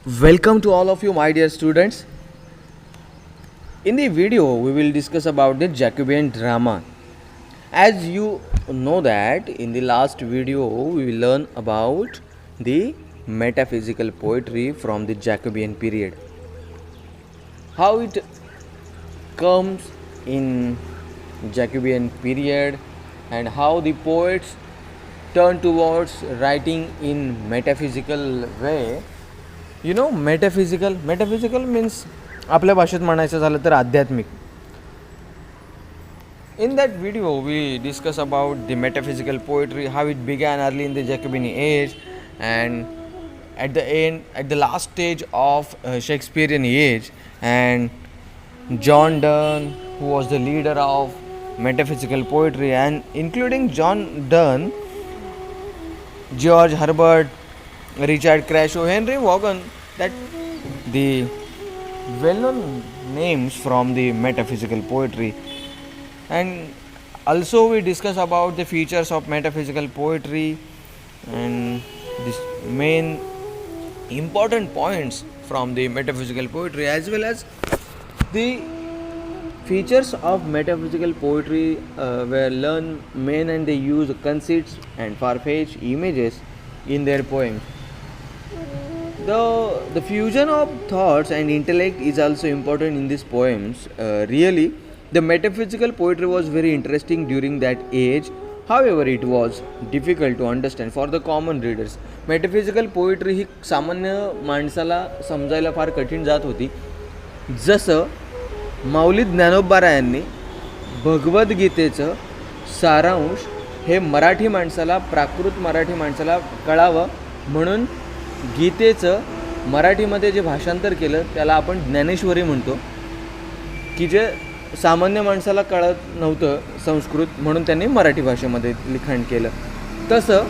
Welcome to all of you, my dear students. In the video, we will discuss about the Jacobean drama. As you know that in the last video, we will learn about the metaphysical poetry from the Jacobean period. How it comes in Jacobean period and how the poets turn towards writing in metaphysical way. Metaphysical means आपल्या भाषेत म्हणायचं झालं तर आध्यात्मिक. In that video we discuss about the metaphysical poetry, how it began early in the Jacobean age and at the last stage of Shakespearean age, and John Donne, who was the leader of metaphysical poetry, and including John Donne, George Herbert, Richard Crashaw, Henry Vaughan, that the well-known names from the metaphysical poetry. And also we discuss about the features of metaphysical poetry and this main important points from the metaphysical poetry, as well as the features of metaphysical poetry were learned men, and they use conceits and far-fetched images in their poems. The fusion of thoughts and intellect is also important in these poems. Really, the metaphysical poetry was very interesting during that age. However, it was difficult to understand for the common readers. Metaphysical poetry ही सामान्य माणसाला समजायला फार कठीण जात होती. जसं माऊली ज्ञानोबारायांनी भगवद्गीतेचं सारांश हे मराठी माणसाला, प्राकृत मराठी माणसाला कळावं म्हणून गीतेचं मराठीमध्ये जे भाषांतर केलं त्याला आपण ज्ञानेश्वरी म्हणतो, की जे सामान्य माणसाला कळत नव्हतं संस्कृत, म्हणून त्यांनी मराठी भाषेमध्ये लिखाण केलं. तसं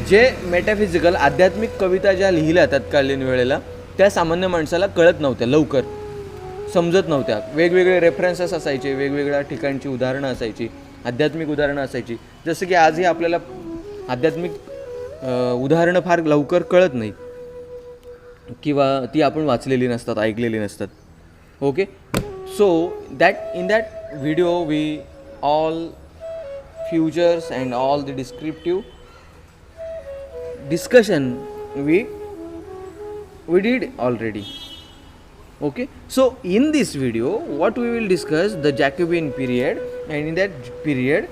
जे मेटाफिजिकल आध्यात्मिक कविता ज्या लिहिल्या तत्कालीन वेळेला त्या सामान्य माणसाला कळत नव्हत्या, लवकर समजत नव्हत्या. वेगवेगळे रेफरन्सेस असायचे, वेगवेगळ्या ठिकाणची उदाहरणं असायची, आध्यात्मिक उदाहरणं असायची. जसं की आजही आपल्याला आध्यात्मिक उदाहरणं फार लवकर कळत नाही किंवा ती आपण वाचलेली नसतात, ऐकलेली नसतात. Okay, so in that video we all futures and all the descriptive discussion we did already. Okay, so in this video what we will discuss the Jacobean period, and in that period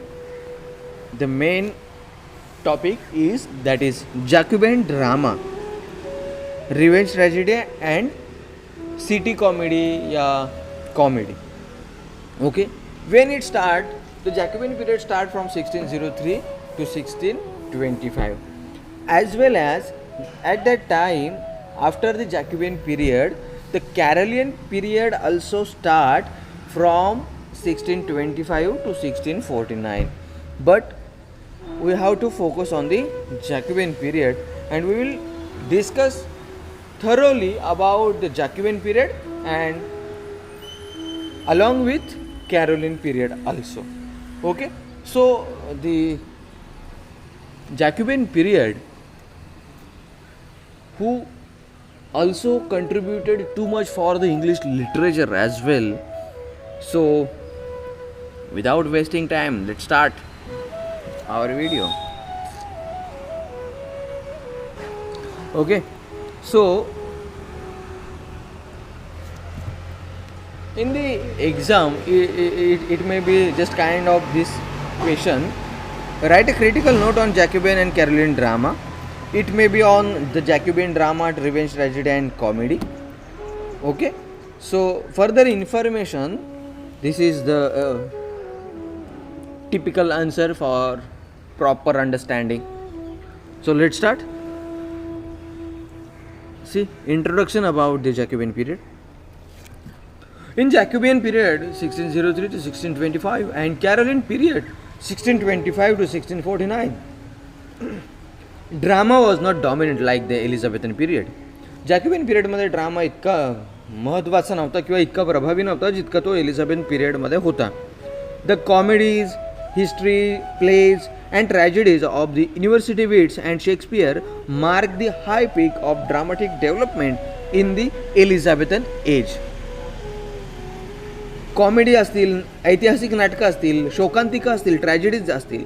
the main topic is Jacobean drama, revenge tragedy and city comedy या comedy. Okay, when it start, the Jacobean period start from 1603 to 1625. As well as at that time, after the Jacobean period, the Carolingian period also start from 1625 to 1649. But we have to focus on the Jacobean period, and we will discuss thoroughly about the Jacobean period and along with Carolingian period also. Okay, so the Jacobean period, who also contributed too much for the English literature as well. So without wasting time, let's start our video. Okay, so in the exam it may be just kind of this question: write a critical note on Jacobean and Carolingian drama. It may be on the Jacobean drama, revenge tragedy and comedy. Okay, so further information, this is the typical answer for proper understanding. So let's start. See, introduction about the Jacobean period. In Jacobean period 1603 to 1625 and Carolingian period 1625 to 1649, drama was not dominant like the Elizabethan period. Jacobean पिरियडमध्ये drama इतका महत्त्वाचा नव्हता किंवा इतका प्रभावी नव्हता जितका तो एलिझाबेथ पिरियडमध्ये होता. The comedies, history, plays and tragedies of the university wits and Shakespeare mark the high peak of dramatic development in the Elizabethan age. Comedy असतील, ऐतिहासिक नाटकं असतील, शोकांतिका असतील, ट्रॅजेडीज असतील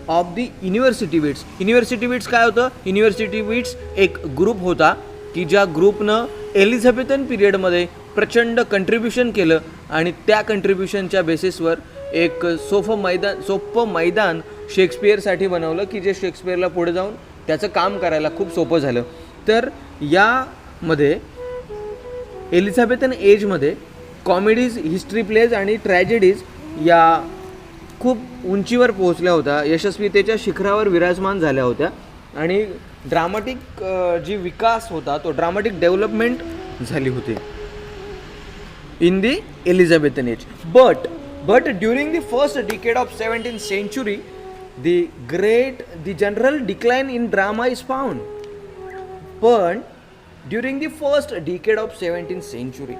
of the university wits. University wits काय होतं? University wits एक ग्रुप होता की ज्या ग्रुपनं एलिझाबेथन पिरियडमध्ये प्रचंड कंट्रीब्युशन केलं आणि त्या कंट्रीब्युशनच्या बेसिसवर एक सोपं मैदान शेक्सपियरसाठी बनवलं की जे शेक्सपियरला पुढे जाऊन त्याचं काम करायला खूप सोपं झालं. तर यामध्ये एलिझाबेथन एजमध्ये कॉमेडीज, हिस्ट्री प्लेज आणि ट्रॅजेडीज या खूप उंचीवर पोहोचल्या होत्या, यशस्वीतेच्या शिखरावर विराजमान झाल्या होत्या आणि ड्रामाटिक जी विकास होता तो ड्रामाटिक डेव्हलपमेंट झाली होती in the Elizabethan age. But during the first decade of 17th century the general decline in drama is found. पण during the first decade of 17th century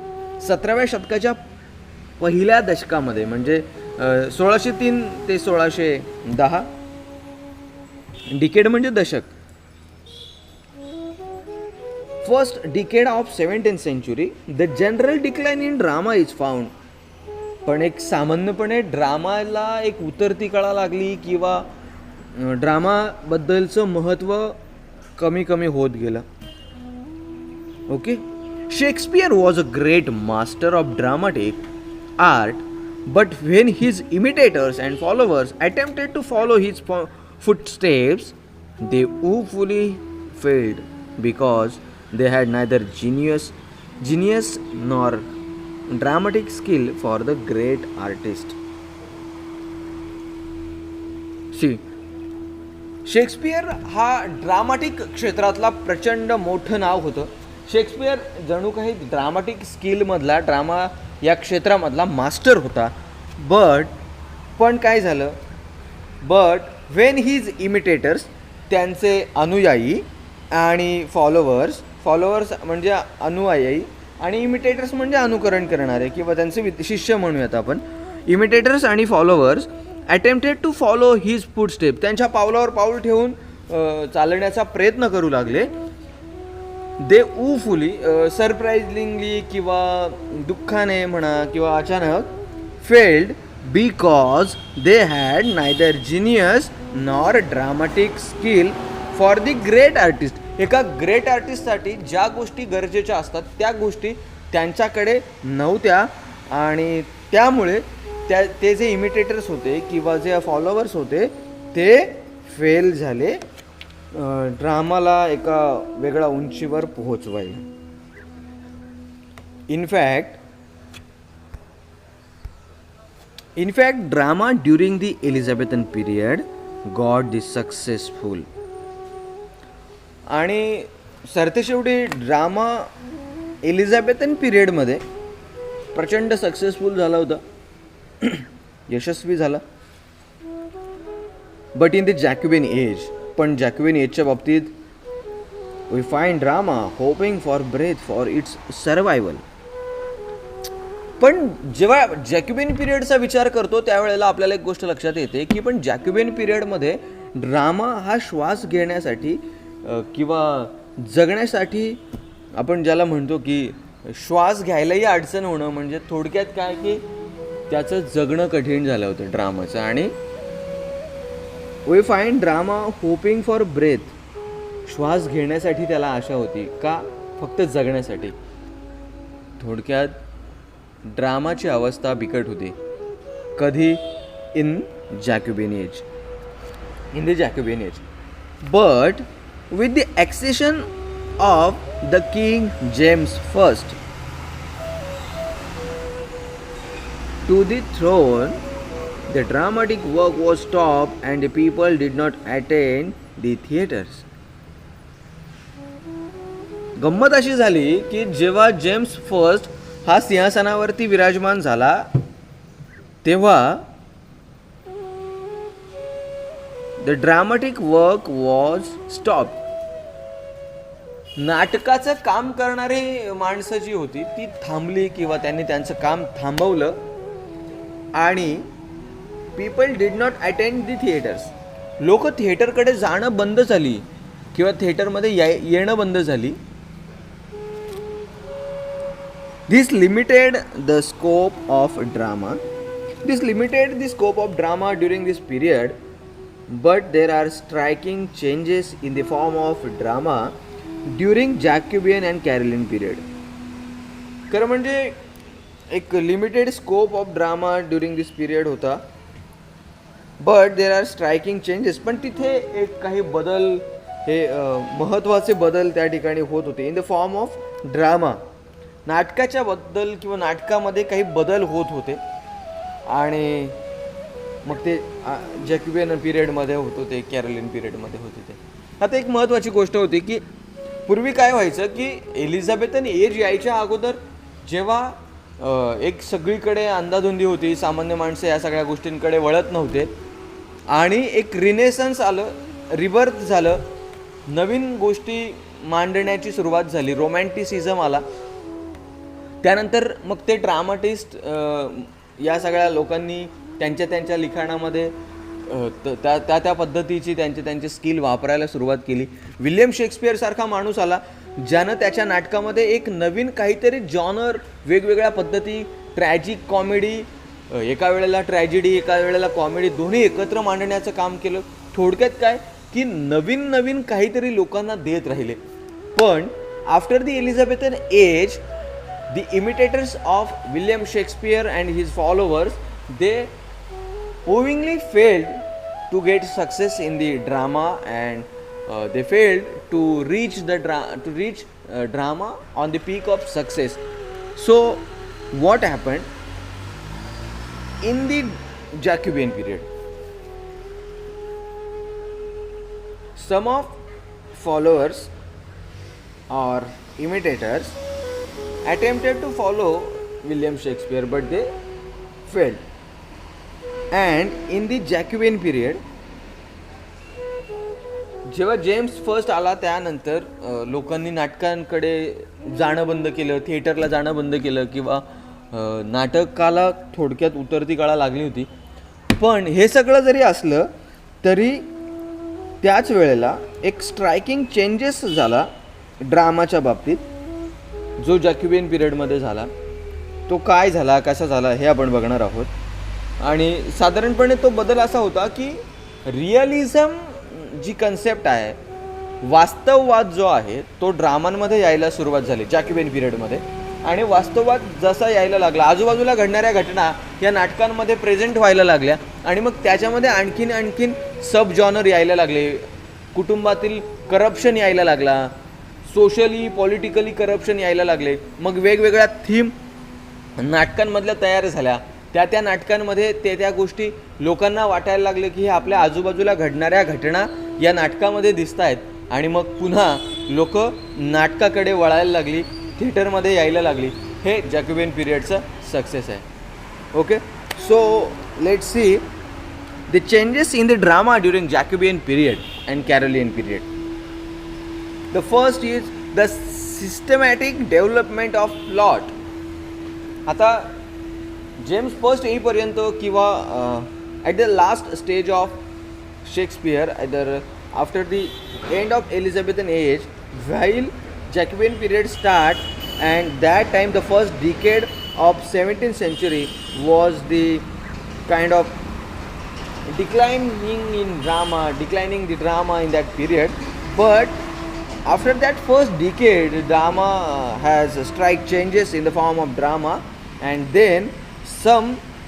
17व्या शतकाच्या पहिल्या दशकामध्ये म्हणजे 1603 ते 1610 डिकेड म्हणजे दशक. First decade of 17th century the general decline in drama is found. पण एक सामान्यपणे ड्रामाला एक उतरती कळा लागली किंवा ड्रामाबद्दलचं महत्त्व कमी कमी होत गेलं. Okay. Shakespeare was a great master of dramatic art, but when his imitators and followers attempted to follow his footsteps, they woefully failed because they had neither genius nor dramatic skill for the great artist. See, Shakespeare हा dramatic क्षेत्रातला प्रचंड मोठं नाव होतं. Shakespeare जणू काही dramatic स्किलमधला, drama या क्षेत्रामधला master होता. पण काय झालं? व्हेन हिज इमिटेटर्स, त्यांचे अनुयायी आणि फॉलोवर्स म्हणजे अनुयायी आणि इमिटेटर्स म्हणजे अनुकरण करणारे किंवा त्यांचे शिष्य म्हणूयात आपण. इमिटेटर्स आणि followers attempted to follow his footstep, त्यांच्या पावलावर पाऊल ठेवून चालण्याचा प्रयत्न करू लागले. दे ऊफुली, सरप्राइजिंगली किंवा दुःखाने म्हणा किंवा अचानक failed because they had neither genius nor dramatic skill for the great artist. एका ग्रेट आर्टिस्टसाठी ज्या गोष्टी गरजेच्या असतात त्या गोष्टी त्यांच्याकडे नव्हत्या आणि त्यामुळे ते जे इमिटेटर्स होते किंवा जे फॉलोवर्स होते ते फेल झाले ड्रामाला एका वेगळ्या उंचीवर पोहोचवायला. In fact drama during the Elizabethan period got the successful. आणि सरतेशेवटी ड्रामा एलिझाबेथन पिरियडमध्ये प्रचंड सक्सेसफुल झाला होता, यशस्वी झाला. But in the Jacobean age, पण जॅक्युबिन एजच्या बाबतीत we find drama hoping for breath for its survival. पण जेव्हा जॅक्युबिन पिरियडचा विचार करतो त्यावेळेला आपल्याला एक गोष्ट लक्षात येते की पण जॅक्युबिन पिरियडमध्ये ड्रामा हा श्वास घेण्यासाठी किंवा जगण्यासाठी, आपण ज्याला म्हणतो की श्वास घ्यायलाही अडचण होणं, म्हणजे थोडक्यात काय की त्याचं जगणं कठीण झालं होतं ड्रामाचं. आणि we find drama hoping for breath, श्वास घेण्यासाठी त्याला आशा होती का? फक्त जगण्यासाठी. थोडक्यात ड्रामाची अवस्था बिकट होती. कधी? In the Jacobean age. But with the accession of the king James first to the throne, the dramatic work was stopped and the people did not attend the theaters. गंमत अशी झाली की जेव्हा जेम्स फर्स्ट हा सिंहासनावरती विराजमान झाला तेव्हा the dramatic work was stop. नाटकाचं काम करणारी माणसं जी होती ती थांबली किंवा त्यांनी त्यांचं काम थांबवलं आणि people did not attend the theatres. लोक थिएटरकडे जाणं बंद झाली किंवा थिएटरमध्ये येणं बंद झाली. This limited the scope of drama. This limited the scope of drama during this period, but there are striking changes in the form of drama during Jacobean and Carolingian period. खरं म्हणजे एक limited scope of drama during this period होता, but there are striking changes. पण तिथे एक काही बदल, हे महत्त्वाचे बदल त्या ठिकाणी होत होते in the form of drama. नाटकाच्या बद्दल किंवा नाटकामध्ये काही बदल होत होते आणि मग ते जॅक्युबियन पिरियडमध्ये होत होते, कॅरोलिन पिरियडमध्ये होत होते. आता एक महत्त्वाची गोष्ट होती की पूर्वी काय व्हायचं की एलिझाबेथन एज यायच्या अगोदर जेव्हा एक सगळीकडे अंधाधुंदी होती, सामान्य माणसं या सगळ्या गोष्टींकडे वळत नव्हते आणि एक रिनेसन्स आलं, रिबर्थ झालं, नवीन गोष्टी मांडण्याची सुरुवात झाली, रोमॅन्टिसिझम आला. त्यानंतर मग ते ड्रामाटिस्ट या सगळ्या लोकांनी त्यांच्या त्यांच्या लिखाणामध्ये त्या पद्धतीची त्यांचे स्किल वापरायला सुरुवात केली. विल्यम शेक्सपियरसारखा माणूस आला ज्यानं त्याच्या नाटकामध्ये एक नवीन काहीतरी जॉनर, वेगवेगळ्या पद्धती, ट्रॅजिक कॉमेडी, एका वेळेला ट्रॅजेडी एका वेळेला कॉमेडी दोन्ही एकत्र मांडण्याचं काम केलं. थोडक्यात काय की नवीन काहीतरी लोकांना देत राहिले. पण after the Elizabethan age, the imitators of William Shakespeare and his followers, they owingly failed to get success in the drama, and they failed to reach drama on the peak of success. So what happened in the Jacobean period? Some of followers or imitators attempted to follow William Shakespeare, but they failed. And in the Jacobean period, जेव्हा James first आला त्यानंतर लोकांनी नाटकांकडे जाणं बंद केलं, थिएटरला जाणं बंद केलं किंवा नाटकाला थोडक्यात उतरती कळा लागली होती. पण हे सगळं जरी असलं तरी त्याच वेळेला एक स्ट्रायकिंग चेंजेस झाला ड्रामाच्या बाबतीत, जो जॅक्युबियन पिरियडमध्ये झाला. तो काय झाला, कसा झाला हे आपण बघणार आहोत. आणि साधारणपणे तो बदल असा होता की रिअलिझम जी कन्सेप्ट आहे, वास्तववाद जो आहे तो ड्रामांमध्ये यायला सुरुवात झाली जॅक्युबियन पिरियडमध्ये. आणि वास्तववाद जसा यायला लागला, आजूबाजूला घडणाऱ्या घटना या नाटकांमध्ये प्रेझेंट व्हायला लागल्या आणि मग त्याच्यामध्ये आणखीन सब जॉनर यायला लागले. कुटुंबातील करप्शन यायला लागला, सोशली पॉलिटिकली करप्शन यायला लागले. मग वेगवेगळ्या थीम नाटकांमधल्या तयार झाल्या. त्या नाटकांमध्ये त्या गोष्टी लोकांना वाटायला लागले की हे आपल्या आजूबाजूला घडणाऱ्या घटना या नाटकामध्ये दिसत आहेत. आणि मग पुन्हा लोक नाटकाकडे वळायला लागली, थिएटरमध्ये यायला लागली. हे जॅक्युबियन पिरियडचं सक्सेस आहे. Okay, so let's see the changes in the drama during Jacobean period and Caroline period. The first is the systematic development of plot. आता जेम्स फर्स्ट येईपर्यंत किंवा at the last stage of Shakespeare, either after the end of Elizabethan age, while Jacobean period start, and that time the first decade of 17th century was the kind of declining the drama in that period. But after that first decade, drama has strike changes in the form of drama, and then some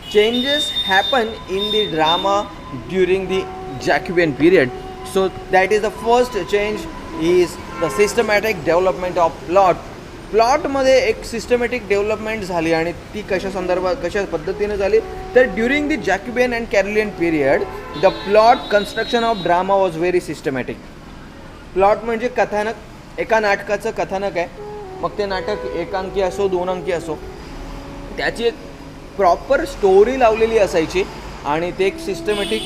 changes happen in the drama during the Jacobean period. So that is the first change, is the systematic development of plot. प्लॉटमध्ये एक systematic development झाली आणि ती कशा पद्धतीने झाली तर during the Jacobean and Caroline period the plot construction of drama was very systematic. Plot म्हणजे कथानक, एका नाटकाचं कथानक आहे. मग ते नाटक एकांकी असो, दोन अंकी असो, त्याची एक प्रॉपर स्टोरी लावलेली असायची आणि ते एक सिस्टमॅटिक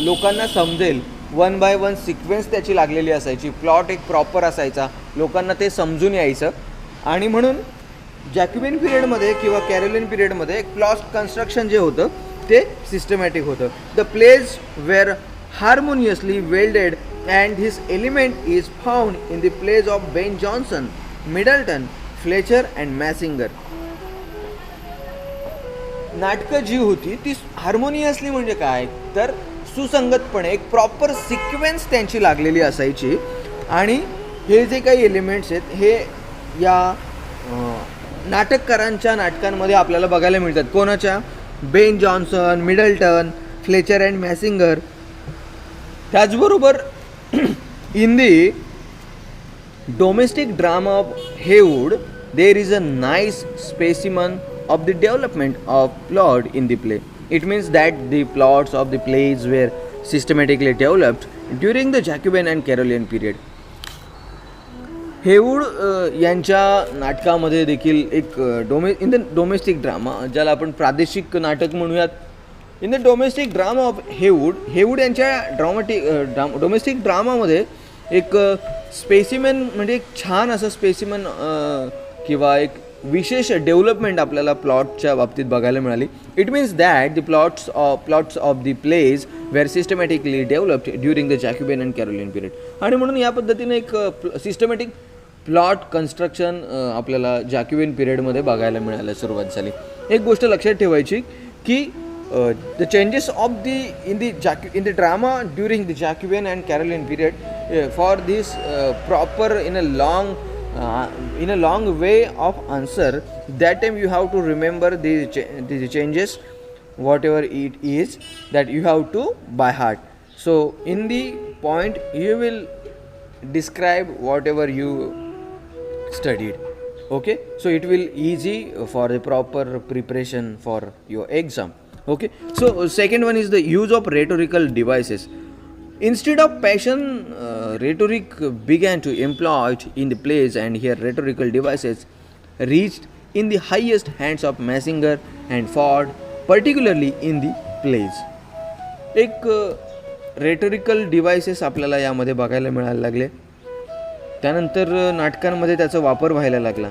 लोकांना समजेल, वन बाय वन सिक्वेन्स त्याची लागलेली असायची. प्लॉट एक प्रॉपर असायचा, लोकांना ते समजून यायचं. आणि म्हणून जॅक्युबियन पिरियडमध्ये किंवा कॅरोलियन पिरियडमध्ये एक प्लॉट कन्स्ट्रक्शन जे होतं ते सिस्टमॅटिक होतं. The plays were harmoniously welded, and his element is found in the plays of Ben Jonson, Middleton, Fletcher and Massinger. नाटकं जी होती ती हार्मोनियसली म्हणजे काय तर सुसंगतपणे एक प्रॉपर सिक्वेन्स त्यांची लागलेली असायची आणि हे जे काही एलिमेंट्स आहेत हे या नाटककारांच्या नाटकांमध्ये आपल्याला बघायला मिळतात. कोणाच्या? Ben Jonson, Middleton, Fletcher and Massinger. त्याचबरोबर in the domestic drama of Heywood there is a nice specimen of the development of plot in the play. It means that the plots of the plays were systematically developed during the Jacobean and Carolingian period. हेवूड यांच्या नाटकामध्ये देखील एक in the domestic drama, ज्याला आपण प्रादेशिक नाटक म्हणूयात, in the domestic drama of Heywood यांच्या डोमेस्टिक ड्रामामध्ये एक स्पेसिमेन म्हणजे एक छान असं स्पेसिमेन किंवा एक विशेष डेव्हलपमेंट आपल्याला प्लॉटच्या बाबतीत बघायला मिळाली. It means that the plots of the plays were systematically developed during the Jacobean and Caroline period. आणि म्हणून या पद्धतीने एक सिस्टमॅटिक प्लॉट कन्स्ट्रक्शन आपल्याला जॅक्युबियन पिरियडमध्ये बघायला मिळायला सुरुवात झाली. एक गोष्ट लक्षात ठेवायची की the changes of in the drama during the Jacobean and Caroline period for this proper in a long way of answer, that time you have to remember the changes whatever it is that you have to by heart. So in the point you will describe whatever you studied. Okay, so it will easy for the proper preparation for your exam. Okay, so second one is the use of rhetorical devices. Instead of passion, rhetoric began to employed in the plays, and here rhetorical devices reached in the highest hands of Massinger and Ford, particularly in the plays. एक rhetorical devices आपल्याला यामध्ये बघायला मिळायला लागले. त्यानंतर नाटकांमध्ये त्याचा वापर व्हायला लागला.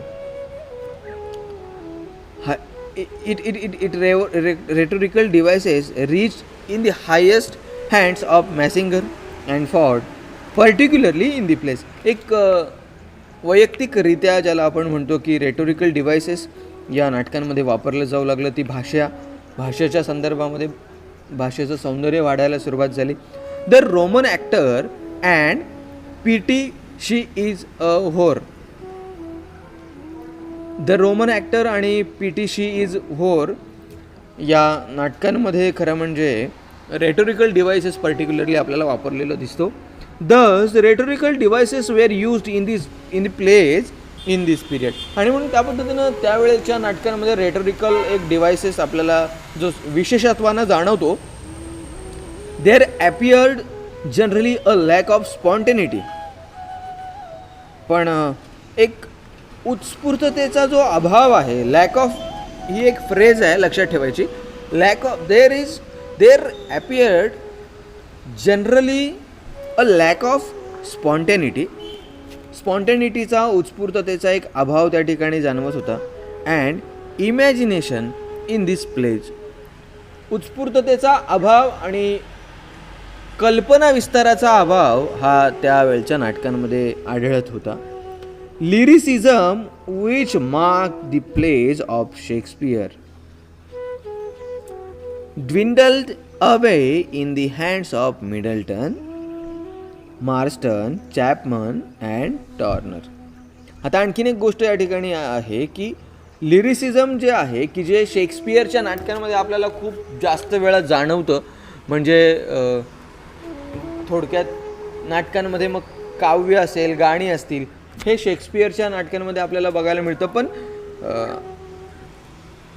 Rhetorical devices reached in the highest hands of Massinger and Ford, particularly in the plays. एक वैयक्तिकरित्या ज्याला आपण म्हणतो की रेटोरिकल डिव्हायसेस या नाटकांमध्ये वापरलं जाऊ लागलं. ती भाषेच्या संदर्भामध्ये भाषेचं सौंदर्य वाढायला सुरुवात झाली. The Roman actor and pity. She is a whore. The Roman actor आणि पी.टी. शी इज व्होर या नाटकांमध्ये खरं म्हणजे रेटोरिकल डिव्हायसेस पर्टिक्युलरली आपल्याला वापरलेलं दिसतो. Thus rhetorical devices were used in the plays in this period. आणि म्हणून त्या पद्धतीनं त्यावेळेच्या नाटकांमध्ये रेटोरिकल एक डिव्हायसेस आपल्याला जो विशेषत्वानं जाणवतो. There appeared generally a lack of spontaneity. पण एक उत्स्फूर्ततेचा जो अभाव आहे, लॅक ऑफ ही एक फ्रेज आहे लक्षात ठेवायची. Lack of there appeared generally a lack of स्पॉन्टेनिटीचा उत्स्फूर्ततेचा एक अभाव त्या ठिकाणी जाणवत होता. And imagination in this plays. उत्स्फूर्ततेचा अभाव आणि कल्पना विस्ताराचा अभाव हा त्यावेळच्या नाटकांमध्ये आढळत होता. Lyricism which mark the plays of Shakespeare dwindled away in the hands of Middleton, Marston, Chapman and Turner. आता आणखीन एक गोष्ट या ठिकाणी आहे की लिरिसिझम जे आहे की जे शेक्सपियरच्या नाटकांमध्ये आपल्याला खूप जास्त वेळा जाणवतं. म्हणजे थोडक्यात नाटकांमध्ये मग काव्य असेल, गाणी असतील, हे शेक्सपियरच्या नाटकांमध्ये आपल्याला बघायला मिळतं. पण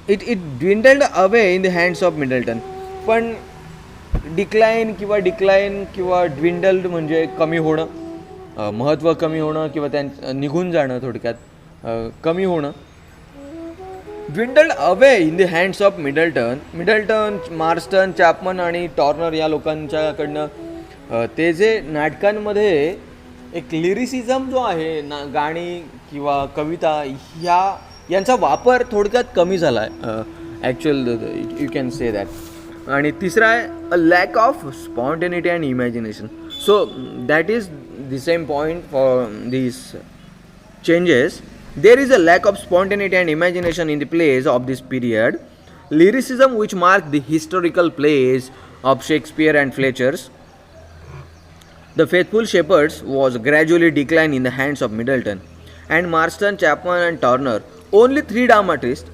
it dwindled away in the hands of Middleton. पण डिक्लाइन किंवा ड्विंडल्ड म्हणजे कमी होणं, महत्त्व कमी होणं किंवा निघून जाणं, थोडक्यात कमी होणं. Dwindled away in the hands of Middleton, Marston, Chapman आणि टॉर्नर या लोकांच्याकडनं ते जे नाटकांमध्ये एक लिरिसिझम जो आहे ना, गाणी किंवा कविता यांचा वापर थोडक्यात कमी झाला आहे. Actual you can say that. आणि तिसरा आहे a lack of spontaneity and imagination. So that is the same point for these changes. There is a lack of spontaneity and imagination in the plays of this period. Lyricism, which marked the historical plays of Shakespeare and Fletcher's The Faithful Shepherds, was gradually declined in the hands of Middleton and Marston, Chapman, and Turner. Only three dramatists,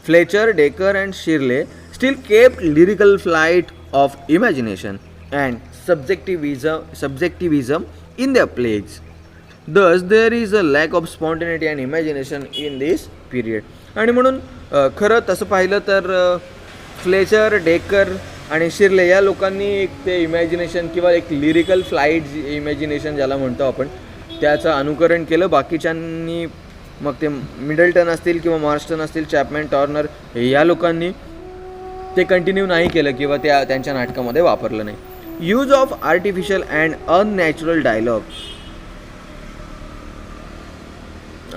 Fletcher, Dekker, and Shirley, still kept lyrical flight of imagination and subjectivism in their plays. Thus, there is a lack of spontaneity and imagination in this period. आणि म्हणून खरं तसं पाहिलं तर Fletcher, decker आणि शिर्ले या लोकांनी एक ते इमॅजिनेशन किंवा एक लिरिकल फ्लाईट इमॅजिनेशन ज्याला म्हणतो आपण त्याचं अनुकरण केलं. बाकीच्यांनी मग ते मिडल्टन असतील किंवा मार्स्टन असतील, चॅपमॅन, टॉर्नर या लोकांनी ते कंटिन्यू नाही केलं किंवा त्यांच्या नाटकामध्ये वापरलं नाही. Use of artificial and unnatural dialogue.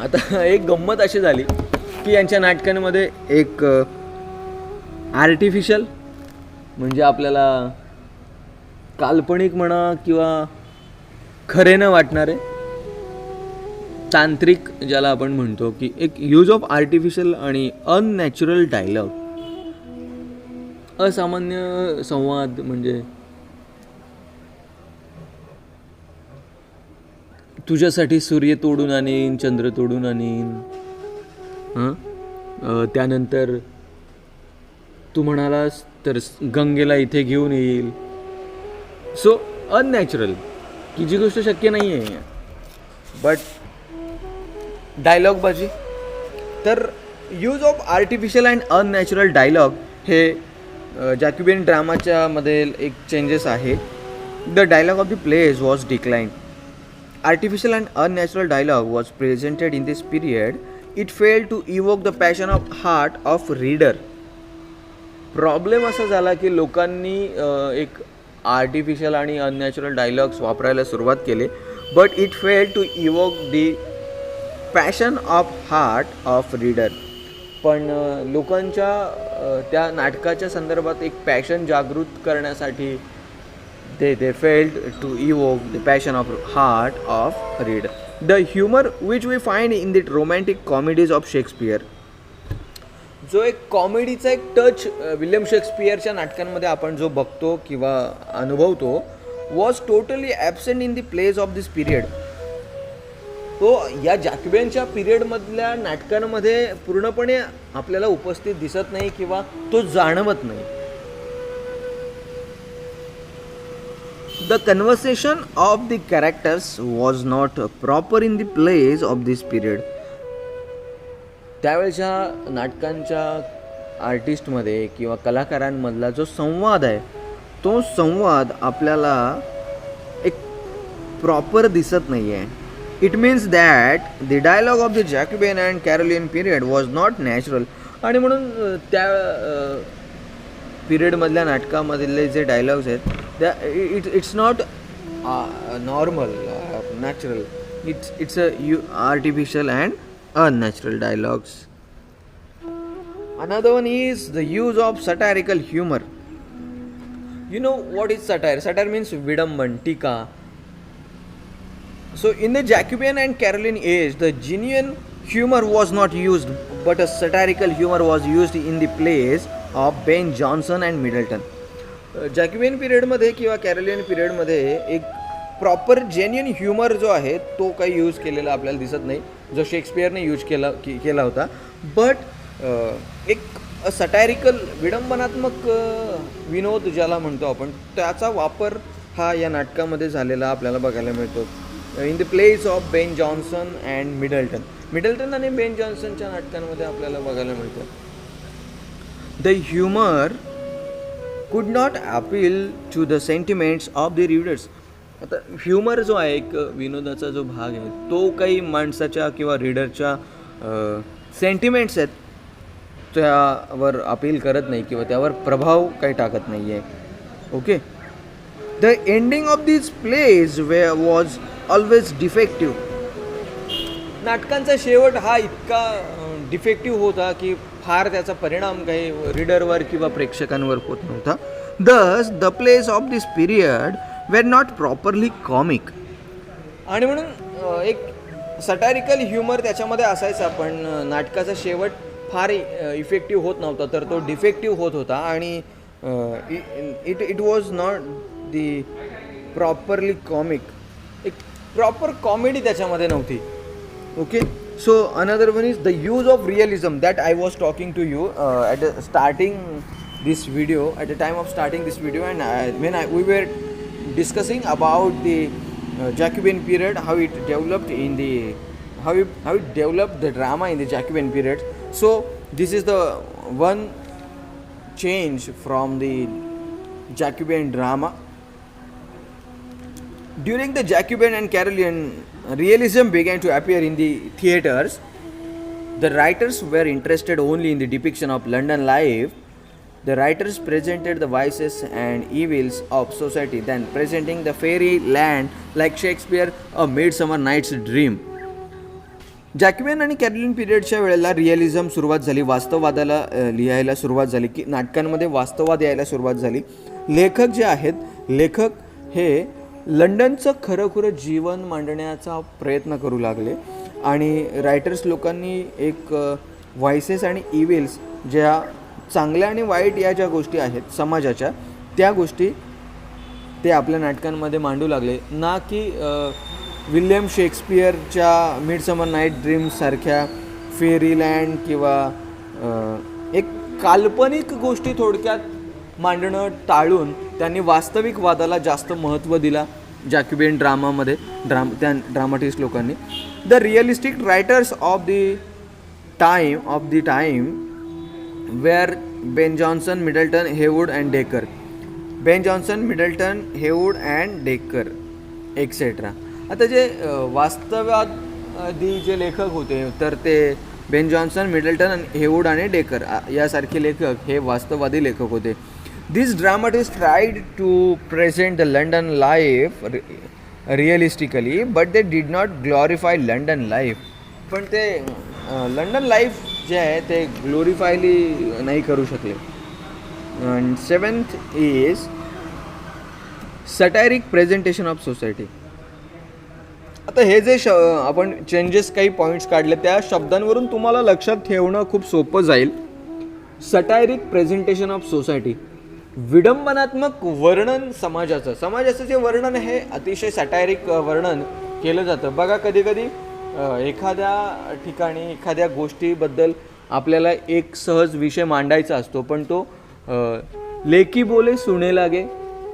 आता एक गंमत अशी झाली की यांच्या नाटकांमध्ये एक आर्टिफिशियल म्हणजे आपल्याला काल्पनिक म्हणा किंवा खरे न वाटणारे तांत्रिक ज्याला आपण म्हणतो की एक यूज ऑफ आर्टिफिशियल आणि अननॅचरल डायलॉग, असामान्य संवाद म्हणजे तुझ्यासाठी सूर्य तोडून आणीन, चंद्र तोडून आणीन, त्यानंतर तू म्हणालास तर गंगेला इथे घेऊन येईल. सो अननॅचरल की जी गोष्ट शक्य नाही आहे. बट डायलॉगबाजी तर use of artificial and unnatural dialogue हे जॅक्युबियन ड्रामाच्या मध्ये एक चेंजेस आहे. The dialogue of the plays was declined. Artificial and unnatural dialogue was presented in this period. It failed to evoke the passion of heart of reader. Problem असा झाला की लोकांनी एक आर्टिफिशियल आणि अननॅचरल डायलॉग्स वापरायला सुरुवात केली, but it failed to evoke the passion of heart of reader. पण लोकांच्या त्या नाटकाच्या संदर्भात एक पॅशन जागृत करण्यासाठी they failed to evoke the passion of heart of reader. The humor which we find in the romantic comedies of Shakespeare, जो एक कॉमेडीचा एक टच विल्यम शेक्सपियरच्या नाटकांमध्ये आपण जो बघतो किंवा अनुभवतो, was totally absent in the plays of this period. तो या जॅक्युबियनच्या पिरियडमधल्या नाटकांमध्ये पूर्णपणे आपल्याला उपस्थित दिसत नाही किंवा तो जाणवत नाही. The conversation of the characters was not proper in the plays of this period. त्यावेळच्या नाटकांच्या आर्टिस्टमध्ये किंवा कलाकारांमधला जो संवाद आहे तो संवाद आपल्याला एक प्रॉपर दिसत नाही आहे. It means that the dialogue of the Jacobean and Caroline period was not natural. आणि म्हणून त्या पिरियडमधल्या नाटकामधले जे डायलॉग्स आहेत त्या it's not normal natural. It's a artificial and unnatural dialogues. Another one is the use of satirical humor. You know what is satire? Satire means vidamban, tika. So in the Jacobean and Caroline age, the genuine humor was not used, but a satirical humor was used in the plays of Ben Jonson and Middleton. Jacobean period मध्ये किंवा कॅरोलियन पिरियडमध्ये एक proper genuine humour जो आहे तो काही use केलेला आपल्याला दिसत नाही, जो शेक्सपियरने यूज केला होता. बट एक सटायरिकल विडंबनात्मक विनोद ज्याला म्हणतो आपण त्याचा वापर हा या नाटकामध्ये झालेला आपल्याला बघायला मिळतो. In the plays of Ben Jonson and Middleton आणि बेन जॉन्सनच्या नाटकांमध्ये आपल्याला बघायला मिळतो. The humour could not appeal to the sentiments of the readers. आता ह्युमर जो आहे एक विनोदाचा जो भाग आहे तो काही माणसाच्या किंवा रीडरच्या सेंटिमेंट्स आहेत त्यावर अपील करत नाही किंवा त्यावर प्रभाव काही टाकत नाही आहे. Okay. The ending of this plays was always defective. नाटकांचा शेवट हा इतका डिफेक्टिव्ह होता की फार त्याचा परिणाम काही रीडरवर किंवा प्रेक्षकांवर होत नव्हता. दस the plays of this period were not properly comic. आणि म्हणून एक सटायरिकल ह्युमर त्याच्यामध्ये असायचा, पण नाटकाचा शेवट फार इफेक्टिव्ह होत नव्हता, तर तो डिफेक्टिव्ह होत होता. आणि it was not the properly comic. एक प्रॉपर कॉमेडी त्याच्यामध्ये नव्हती. Okay, so another one is the use of realism that I was talking to you at starting this video, at the time of starting this video, and when we were discussing about the Jacobean period, how it developed in the how it developed the drama in the Jacobean period. So this is the one change from the Jacobean drama. During the Jacobean and Carolean, realism began to appear in the theatres. The writers were interested only in the depiction of London life. The writers presented the vices and evils of society than presenting the fairy land like Shakespeare, A Midsummer Night's Dream. जॅकबियन आणि Caroline पिरियडच्या वेळेला realism सुरुवात झाली, वास्तववादाला लिहायला सुरुवात झाली, की नाटकांमध्ये वास्तववाद यायला सुरुवात झाली. लेखक जे आहेत, लेखक हे लंडनचं खरंखुरं जीवन मांडण्याचा प्रयत्न करू लागले. आणि रायटर्स लोकांनी एक व्हायसेस आणि इव्हिल्स, ज्या चांगल्या आणि वाईट या ज्या गोष्टी आहेत समाजाच्या, त्या गोष्टी ते आपल्या नाटकांमध्ये मांडू लागले. ना की विल्यम शेक्सपियरच्या मिडसमर नाईट ड्रीम्ससारख्या फेरीलँड किंवा एक काल्पनिक गोष्टी थोडक्यात मांडणं टाळून त्यांनी वास्तविक वादाला जास्त महत्त्व दिला जॅक्युबियन ड्रामामध्ये. त्या ड्रामाटिस्ट लोकांनी. The realistic writers of the time were Ben Jonson, Middleton, Heywood and Dekker. Ben Jonson, Middleton, Heywood and Dekker etcetera. आता जे वास्तववादी जे लेखक होते, तर ते बेन जॉन्सन, मिडल्टन, हेवूड आणि डेकर यासारखे लेखक हे वास्तववादी लेखक होते. This dramatist tried to present the London life realistically, but they did not glorify London life. पण ते लंडन लाईफ जे आहे ते ग्लोरिफायली नाही करू शकले. And seventh is सटायरिक presentation of society. आता हे जे आपण चेंजेस काही पॉईंट्स काढले, त्या शब्दांवरून तुम्हाला लक्षात ठेवणं खूप सोपं जाईल. सटायरिक प्रेझेंटेशन ऑफ सोसायटी, विडंबनात्मक वर्णन समाजाचं जे वर्णन हे अतिशय सटायरिक वर्णन केलं जातं. बघा, कधी कधी एखाद्या ठिकाणी एखाद्या गोष्टीबद्दल आपल्याला एक सहज विषय मांडायचा असतो, पण तो लेकी बोले सुने लागे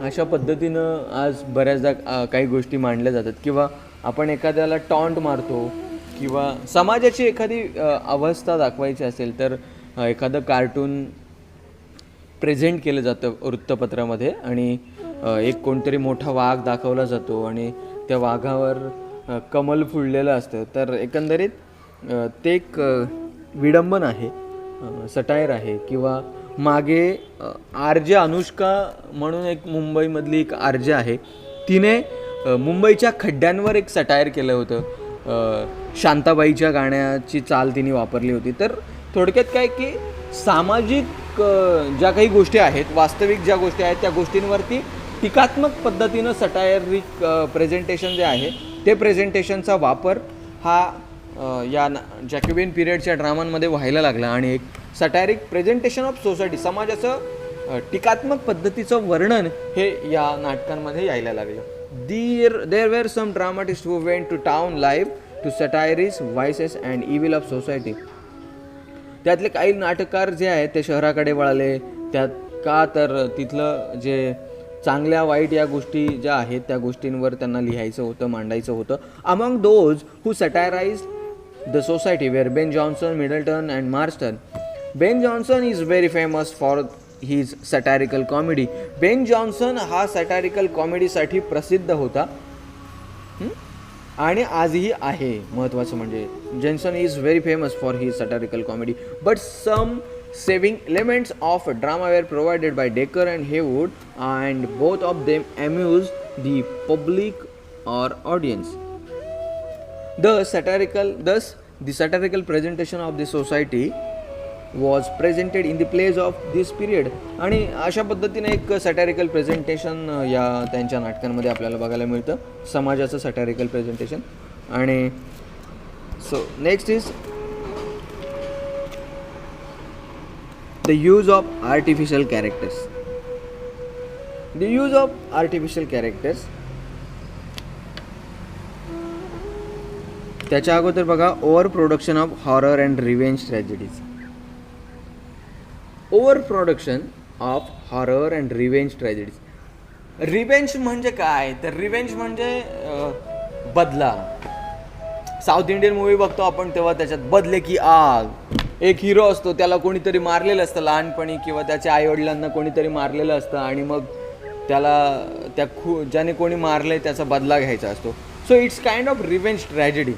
अशा पद्धतीनं आज बऱ्याचदा काही गोष्टी मांडल्या जातात. किंवा आपण एखाद्याला टॉन्ट मारतो, किंवा समाजाची एखादी अवस्था दाखवायची असेल तर एखादं कार्टून प्रेझेंट केलं जातं वृत्तपत्रामध्ये, आणि एक कोणतरी मोठा वाघ दाखवला जातो आणि त्या वाघावर कमल फुललेलं असतं. तर एकंदरीत ते एक विडंबन आहे, सटायर आहे. किंवा मागे आरजे अनुष्का म्हणून एक मुंबईमधली एक आरजे आहे, तिने मुंबईच्या खड्ड्यांवर एक सटायर केलं होतं. शांताबाईच्या गाण्याची चाल तिने वापरली होती. तर थोडक्यात काय की सामाजिक ज्या काही गोष्टी आहेत, वास्तविक ज्या गोष्टी आहेत, त्या गोष्टींवरती टीकात्मक पद्धतीनं सटायरिक प्रेझेंटेशन जे आहे ते प्रेझेंटेशनचा वापर हा या जॅक्युबियन पिरियडच्या ड्रामांमध्ये व्हायला लागला. आणि एक सटायरिक प्रेझेंटेशन ऑफ सोसायटी, समाजाचं टीकात्मक पद्धतीचं वर्णन हे या नाटकांमध्ये यायला लागलं. There were some dramatist who went to town life to satirise vices and evil of society. त्यातले काही नाटककार जे आहेत ते शहराकडे वळाले. त्यात का तर तिथलं जे चांगल्या वाईट या गोष्टी ज्या आहेत त्या गोष्टींवर त्यांना लिहायचं होतं, मांडायचं होतं. Among those who satirise the society were Ben Jonson, Middleton and Marston. Ben Jonson is very famous for his satirical comedy. Ben Jonson हा सटायरिकल कॉमेडीसाठी प्रसिद्ध होता आणि आजही आहे. महत्त्वाचं म्हणजे Jonson is very famous for his satirical comedy, but some saving elements of drama were provided by Dekker and Heywood, and both of them amused the public or audience. Thus, the satirical presentation of the society was presented in the plays of this period. आणि अशा पद्धतीने एक सॅटॅरिकल presentation या त्यांच्या नाटकांमध्ये आपल्याला बघायला मिळतं, समाजाचं सॅटॅरिकल प्रेझेंटेशन. आणि so next is the use of artificial characters. The use of artificial characters, त्याच्या अगोदर बघा, over production of horror and revenge tragedies. Over production of horror and revenge tragedies. Revenge म्हणजे काय, तर रिव्हेंज म्हणजे बदला. South Indian movie बघतो आपण तेव्हा त्याच्यात बदले की आग, एक हिरो असतो, त्याला कोणीतरी मारलेलं असतं लहानपणी, किंवा त्याच्या आईवडिलांना कोणीतरी मारलेलं असतं आणि मग त्याला ज्याने कोणी मारलं आहे त्याचा बदला घ्यायचा असतो. So it's kind of revenge tragedy.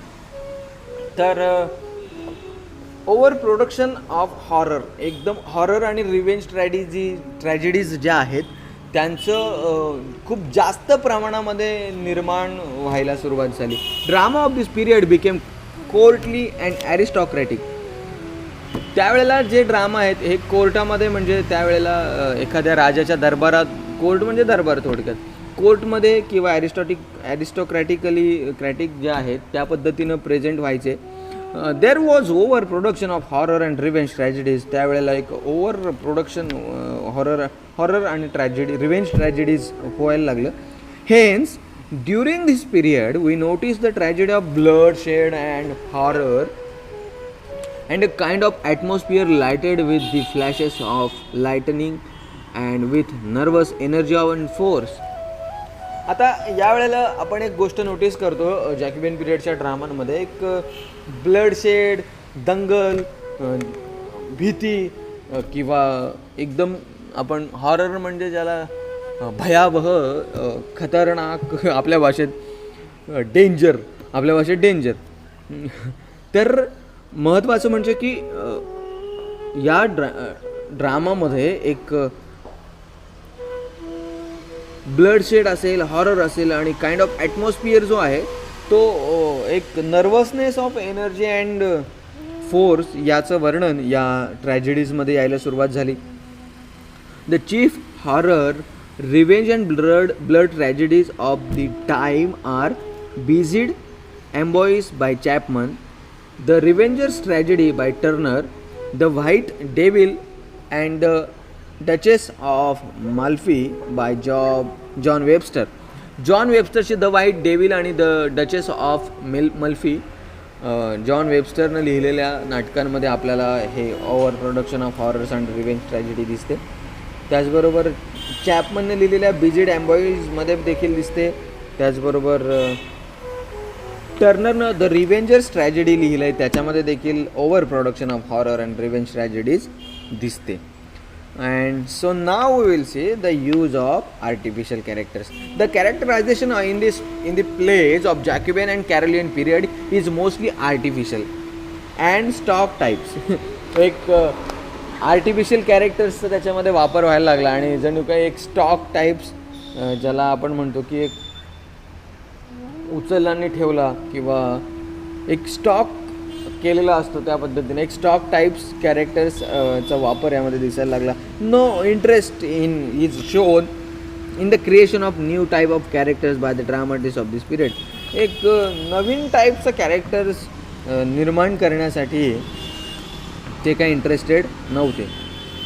तर ओव्हर प्रोडक्शन ऑफ हॉरर, एकदम हॉरर आणि रिव्हेंज ट्रॅजेडीज ज्या आहेत त्यांचं खूप जास्त प्रमाणामध्ये निर्माण व्हायला सुरुवात झाली. Drama of this period became courtly and aristocratic. त्यावेळेला जे ड्रामा आहेत हे कोर्टामध्ये, म्हणजे त्यावेळेला एखाद्या राजाच्या दरबारात, कोर्ट म्हणजे दरबार थोडक्यात, कोर्टमध्ये किंवा ॲरिस्टोक्रॅटिक जे आहेत त्या पद्धतीनं प्रेझेंट व्हायचे. There was over production of horror and revenge tragedies. त्यावेळेला एक ओव्हर प्रोडक्शन हॉरर आणि रिव्हेंज ट्रॅजेडीज व्हायला लागलं. Hence during this period we notice the tragedy of bloodshed and horror and a kind of atmosphere lighted with the flashes of lightning and with nervous energy and force. आता या वेळेला आपण एक गोष्ट notice करतो जॅकबियन पिरियडच्या ड्रामांमध्ये, एक blood shed, दंगल, भीती, किंवा एकदम आपण हॉरर म्हणजे ज्याला भयावह, खतरनाक, आपल्या भाषेत डेंजर. तर महत्त्वाचं म्हणजे की या ड्रामामध्ये एक ब्लड शेड असेल, हॉरर असेल, आणि काइंड ऑफ ॲटमॉस्फिअर जो आहे तो एक nervousness of energy and force याचं वर्णन या ट्रॅजेडीजमध्ये यायला सुरुवात झाली. The chief horror, revenge and blood tragedies of the time are Bussy D'Ambois by Chapman, the Revenger's Tragedy by Turner, the White Devil and the Duchess of Malfi by John Webster. John वेबस्टरची the White Devil आणि the Duchess of Malfi John वेबस्टरनं लिहिलेल्या नाटकांमध्ये आपल्याला हे over production of horrors and revenge tragedy दिसते. त्याचबरोबर चॅपमनने लिहिलेल्या बिझिड एम्बॉईजमध्ये देखील दिसते. त्याचबरोबर टर्नरनं द रिव्हेंजर्स ट्रॅजेडी लिहिलं आहे, त्याच्यामध्ये देखील over production of horror and revenge tragedies दिसते. And so now we will see the use of artificial characters. The characterization in the plays of Jacobean and Carolingian period is mostly artificial and stock types. एक artificial कॅरेक्टर्सचा त्याच्यामध्ये वापर व्हायला लागला आणि जणू काही एक स्टॉक टाईप्स, ज्याला आपण म्हणतो की एक उचलल्याने ठेवला किंवा एक स्टॉक केलेला असतो त्या पद्धतीने एक स्टॉक टाईप्स कॅरेक्टर्सचा वापर यामध्ये दिसायला लागला. No interest is shown in the creation of new type of characters by the dramatist of this period. एक नवीन टाईपचं कॅरेक्टर्स निर्माण करण्यासाठी ते काही इंटरेस्टेड नव्हते.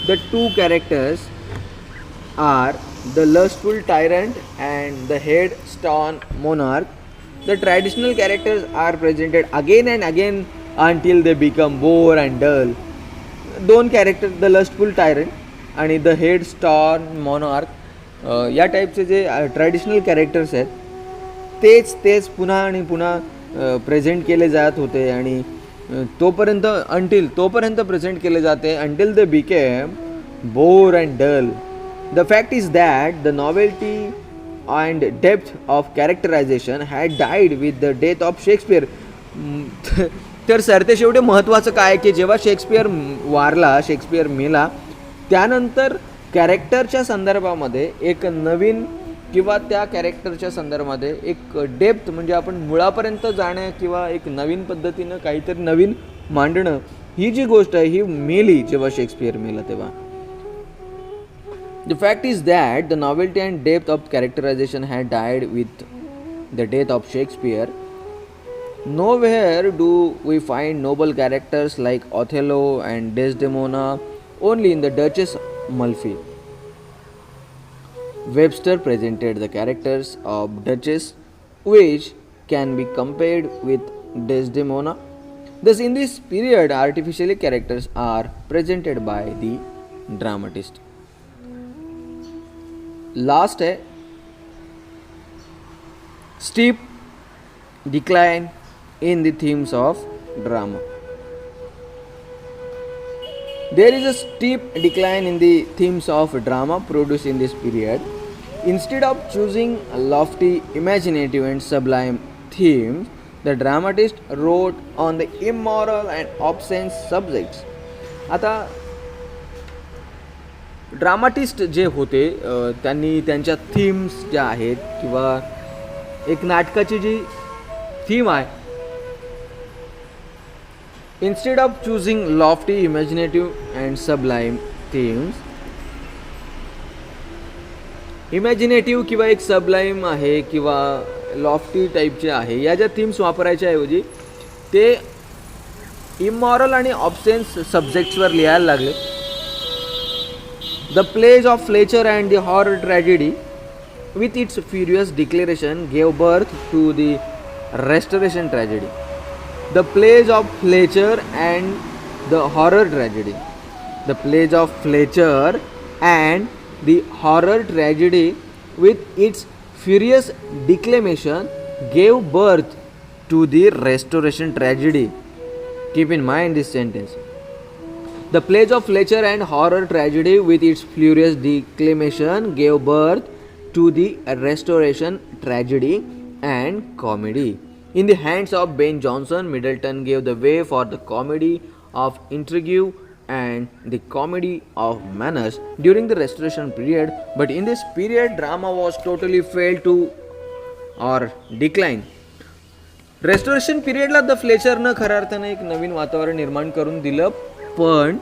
The two characters are the lustful tyrant and the headstrong monarch. The traditional characters are presented again and again until they become bore and dull. दोन character, the lustful tyrant आणि the head stone मॉनॉर्क, या टाईपचे जे traditional characters आहेत तेच पुन्हा आणि पुन्हा प्रेझेंट केले जात होते आणि तोपर्यंत प्रेझेंट केले जाते until they became bore and dull. The fact is that the novelty and depth of characterization had died with the death of Shakespeare. तर सरतेशेवटी महत्त्वाचं काय की जेव्हा शेक्सपियर मेला त्यानंतर कॅरेक्टरच्या संदर्भामध्ये एक नवीन किंवा त्या कॅरेक्टरच्या संदर्भामध्ये एक डेप्थ म्हणजे आपण मुळापर्यंत जाणं किंवा एक नवीन पद्धतीनं काहीतरी नवीन मांडणं ही जी गोष्ट आहे ही मेली जेव्हा शेक्सपियर मेला तेव्हा. The fact is that the novelty and depth of characterization had died with the death of Shakespeare. Nowhere do we find noble characters like Othello and Desdemona, only in the Duchess Malfi. Webster presented the characters of Duchess, which can be compared with Desdemona. Thus, in this period, artificially characters are presented by the dramatist. Last है steep decline in the themes of drama. There is a steep decline in the themes of drama produced in this period. Instead of choosing lofty, imaginative and sublime themes, the dramatist wrote on the immoral and obscene subjects. आता dramatist जे होते त्यांनी त्यांच्या themes ज्या आहेत किंवा एक नाटकाची जी थीम आहे, instead of choosing lofty, imaginative and sublime themes, imaginative किंवा एक सबलाईम आहे किंवा लॉफ्टी टाईपचे आहे, या ज्या थीम्स वापरायच्या ऐवजी ते इमॉरल आणि ऑब्सेन्स सब्जेक्ट्सवर लिहायला लागले. The plays of Fletcher and the horror tragedy, with its furious declaration, gave birth to the Restoration tragedy. The plays of Fletcher and the horror tragedy. The plays of Fletcher and the horror tragedy, with its furious declamation, gave birth to the Restoration tragedy. Keep in mind this sentence. The plays of Fletcher and horror tragedy, with its furious declamation, gave birth to the Restoration tragedy and comedy. In the hands of Ben Jonson, Middleton gave the way for the comedy of intrigue and the comedy of manners during the Restoration period. But in this period, drama was totally failed to or decline. Restoration पिरियडला the फ्लेचरनं खऱ्या अर्थानं एक नवीन वातावरण निर्माण करून दिलं, पण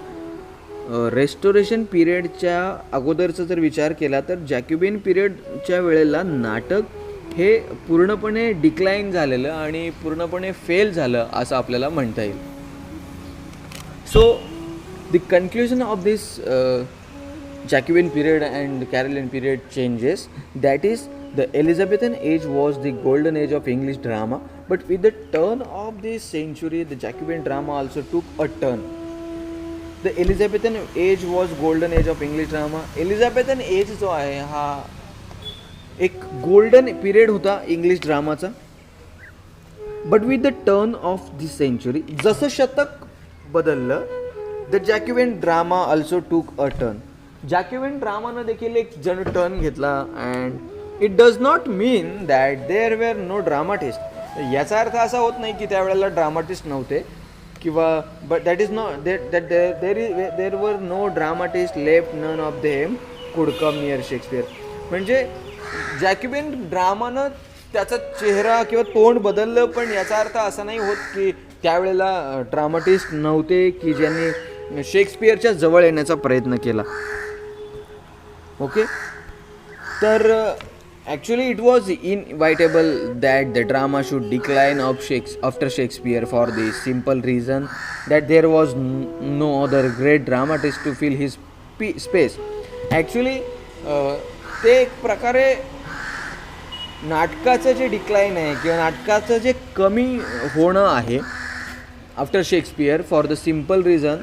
रेस्टोरेशन पिरियडच्या अगोदरचा जर विचार केला तर जॅक्युबिन पिरियडच्या वेळेला नाटक हे पूर्णपणे डिक्लाइन झालेलं आणि पूर्णपणे फेल झालं असं आपल्याला म्हणता येईल. So the conclusion of this Jacobean period and Caroline period changes, that is, the Elizabethan age was the golden age of English drama, but with the turn of this century, the Jacobean drama also took a turn. The Elizabethan age was golden age of English drama. Elizabethan age जो आहे हा एक golden period होता English ड्रामाचा, but with the turn of this century, जसं शतक बदललं, the Jacobean drama also took a turn. जॅक्युबिन ड्रामानं देखील एक जण टर्न घेतला. And it does not mean that there were no dramatist. याचा अर्थ असा होत नाही की त्यावेळेला ड्रामाटिस्ट नव्हते किंवा but that is not that there were no dramatist left, none of them could come near Shakespeare. म्हणजे जॅक्युबिन ड्रामानं त्याचा चेहरा किंवा तोंड बदललं, पण याचा अर्थ असा नाही होत की त्यावेळेला ड्रामाटिस्ट नव्हते की ज्यांनी शेक्सपियरच्या जवळ येण्याचा प्रयत्न केला. ओके, तर actually it was inevitable that the drama should decline after Shakespeare for the simple reason that there was no other great dramatist to fill his space. Actually ते एक प्रकारे नाटकाचं जे डिक्लाइन आहे किंवा नाटकाचं जे कमी होणं आहे after Shakespeare for the simple reason,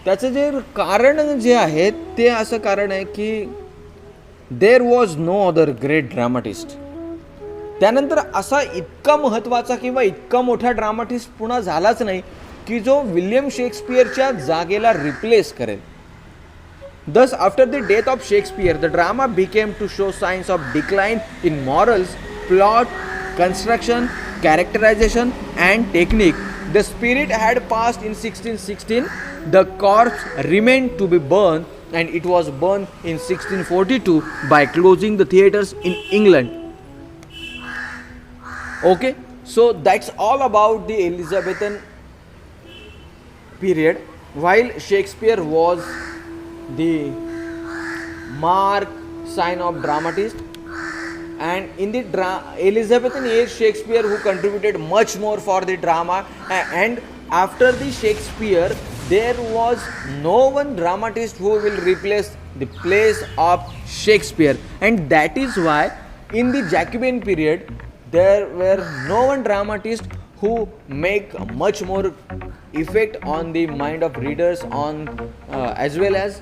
त्याचं जे कारण जे आहे ते असं कारण आहे की there was no other great dramatist. त्यानंतर असा इतका महत्त्वाचा किंवा इतका मोठा ड्रामाटिस्ट पुन्हा झालाच नाही की जो विल्यम शेक्सपियरच्या जागेला रिप्लेस करेल. Thus, after the death of Shakespeare, the drama became to show signs of decline in morals, plot, construction, characterization, and technique. The spirit had passed in 1616. The corpse remained to be burned, and it was burned in 1642 by closing the theatres in England. Okay, so that's all about the Elizabethan period, while Shakespeare was the mark sign of dramatist, and in the Elizabethan age Shakespeare who contributed much more for the drama, and after the Shakespeare there was no one dramatist who will replace the place of Shakespeare, and that is why in the Jacobean period there were no one dramatist who make much more effect on the mind of readers on as well as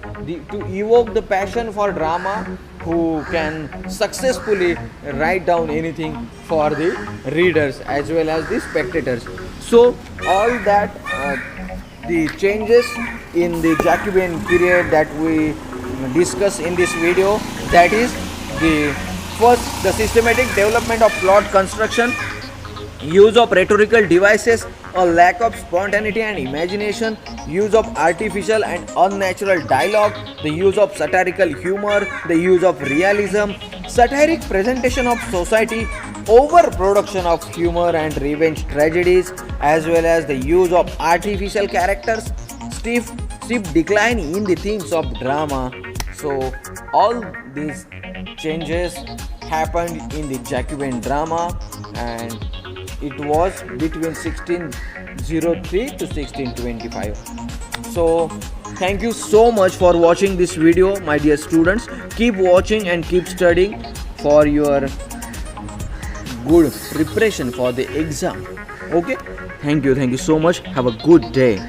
to evoke the passion for drama, who can successfully write down anything for the readers as well as the spectators. So all that the changes in the Jacobean period that we discuss in this video, that is the first, the systematic development of plot construction, use of rhetorical devices, a lack of spontaneity and imagination, use of artificial and unnatural dialogue, the use of satirical humor, the use of realism, satiric presentation of society, overproduction of humor and revenge tragedies, as well as the use of artificial characters, steep decline in the themes of drama. So all these changes happened in the Jacobean drama, and it was between 1603 to 1625. So thank you so much for watching this video, my dear students. Keep watching and keep studying for your good preparation for the exam. Okay, thank you so much, have a good day.